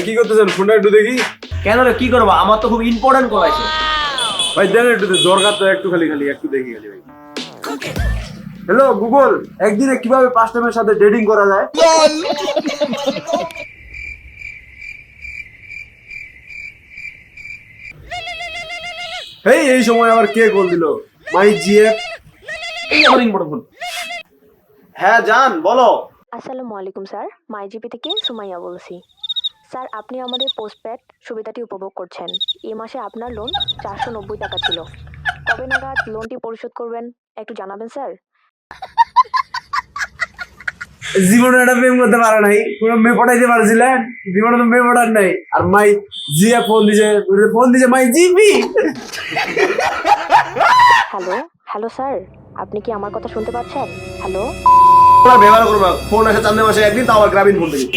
কি করতেছেন? ফোনটা একটু দেখি। কেন রে, কি করবো? আমার তো খুব ইম্পর্টেন্ট কল আছে। ভাই দেন একটু, জ্বর কাটতো একটু, খালি একটু দেখি খালি ভাই। হ্যালো গুগল, একদিনে কিভাবে 5টা মেয়ের সাথে ডেটিং করা যায়? এই সময় আবার কে কল দিল? মাই জিএফ। এই আমার ইম্পর্টেন্ট ফোন। হ্যাঁ জান, বলো। আসসালামু আলাইকুম স্যার, মাইজিপি থেকে সুমাইয়া বলছি। স্যার, আপনি আমাদের পোস্টপেড সুবিধাটি উপভোগ করছেন। এই মাসে আপনার লোন 490 টাকা ছিল। কবে নাগাদ লোনটি পরিশোধ করবেন একটু জানাবেন স্যার। জীবনে একটা প্রেম করতে পারে নাই, কোনো মেয়ে পটাইতে পারছিলেন? জীবনে তো মেয়ে পটার নাই। আর মাই জিএফ ফোন দিছে মাই জিপি। হ্যালো হ্যালো স্যার, আপনি কি আমার কথা শুনতে পাচ্ছেন? হ্যালো। ব্যবহার করবা, ফোন আসে চান্দে মাসে একদিন, তাও আবার গ্রামীণ ফোন থেকে।